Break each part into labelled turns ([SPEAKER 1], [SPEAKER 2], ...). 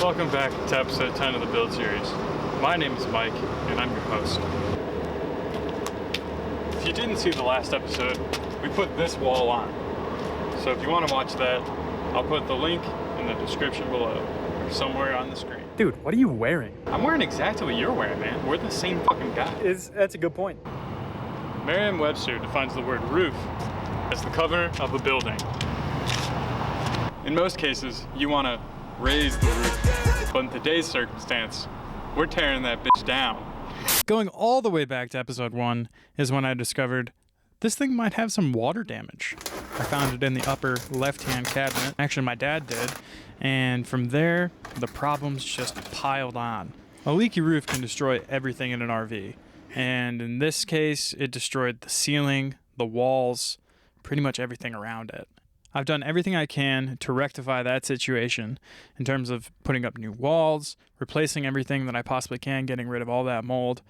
[SPEAKER 1] Welcome back to episode 10 of the Build series. My name is Mike, and I'm your host. If you didn't see the last episode, we put this wall on. So if you want to watch that, I'll put the link in the description below, or somewhere on the screen.
[SPEAKER 2] Dude, what are you wearing?
[SPEAKER 1] I'm wearing exactly what you're wearing, man. We're the same fucking guy.
[SPEAKER 2] That's a good point.
[SPEAKER 1] Merriam-Webster defines the word roof as the cover of a building. In most cases, you want to raise the roof, but in today's circumstance, we're tearing that bitch down.
[SPEAKER 2] Going all the way back to episode 1 is when I discovered this thing might have some water damage. I found it in the upper left-hand cabinet. Actually, my dad did. And from there, the problems just piled on. A leaky roof can destroy everything in an RV. And in this case, it destroyed the ceiling, the walls, pretty much everything around it. I've done everything I can to rectify that situation in terms of putting up new walls, replacing everything that I possibly can, getting rid of all that mold.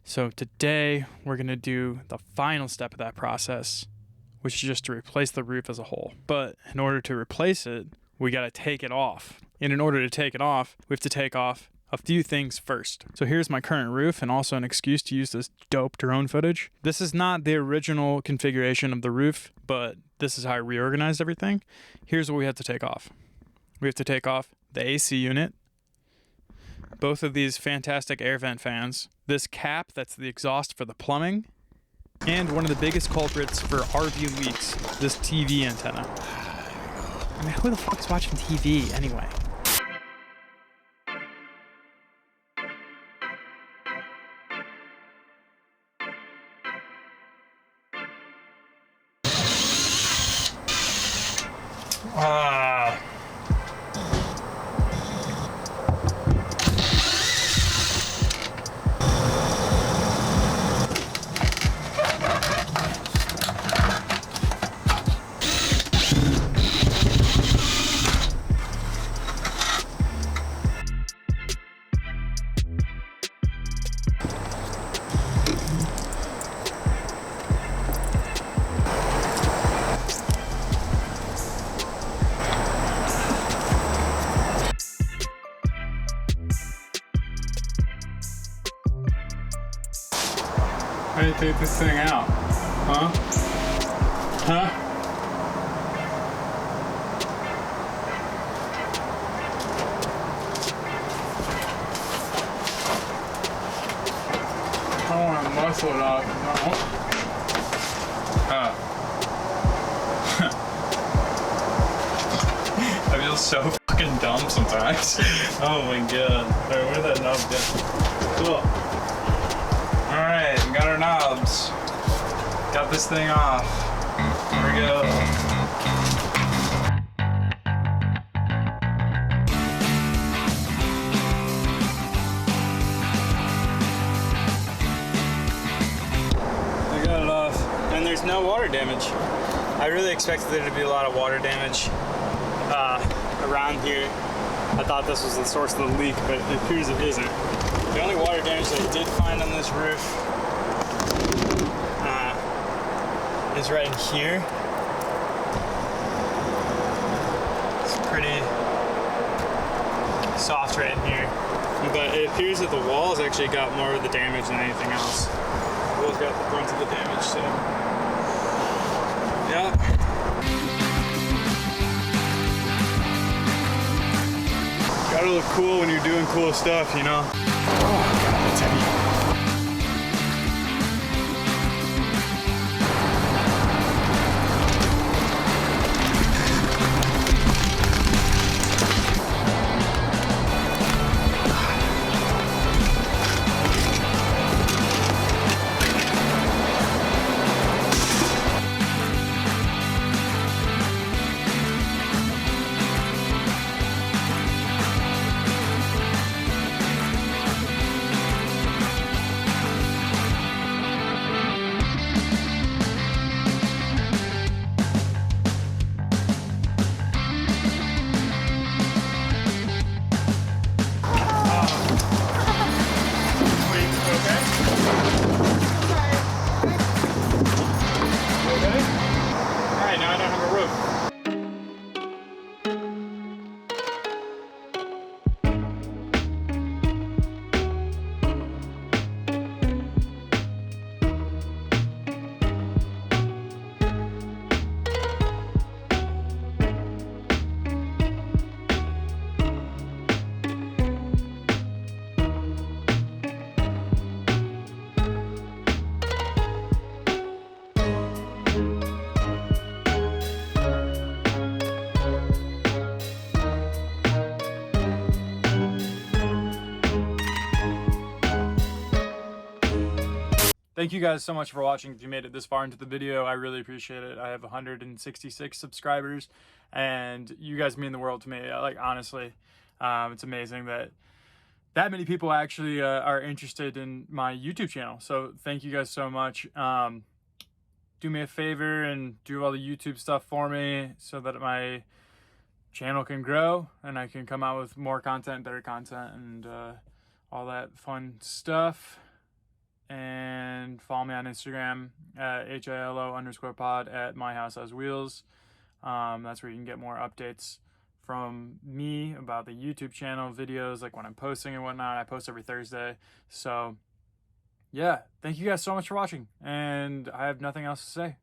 [SPEAKER 2] So today, we're going to do the final step of that process, which is just to replace the roof as a whole. But in order to replace it, we got to take it off. And in order to take it off, we have to take off a few things first. So here's my current roof, and also an excuse to use this dope drone footage. This is not the original configuration of the roof, but this is how I reorganized everything. Here's what we have to take off. We have to take off the AC unit, both of these fantastic air vent fans, this cap that's the exhaust for the plumbing, and one of the biggest culprits for RV leaks, this TV antenna. I mean, who the fuck's watching TV anyway?
[SPEAKER 1] How do you take this thing out? Huh? Huh? I don't want to muscle it off. No. I feel so fucking dumb sometimes. Oh my god. Alright, where'd that knob go? Cool. Alright, we got our knobs. Got this thing off. Here we go. I got it off. And there's no water damage. I really expected there to be a lot of water damage around here. I thought this was the source of the leak, but it appears it isn't. The only water damage that I did find on this roof is right in here. It's pretty soft right in here. But it appears that the walls actually got more of the damage than anything else. The walls got the brunt of the damage, so yeah. Gotta look cool when you're doing cool stuff, you know? Oh god, that's heavy.
[SPEAKER 2] thank you guys so much for watching. If you made it this far into the video, I really appreciate it. I have 166 subscribers, and you guys mean the world to me. Like, honestly, it's amazing that many people actually are interested in my YouTube channel. So thank you guys so much. Do me a favor and do all the YouTube stuff for me so that my channel can grow and I can come out with more content, better content, and all that fun stuff. And follow me on Instagram at HILO_pod at My House Has Wheels. That's where you can get more updates from me about the YouTube channel, videos, like when I'm posting and whatnot. I post every Thursday. So yeah, thank you guys so much for watching, and I have nothing else to say.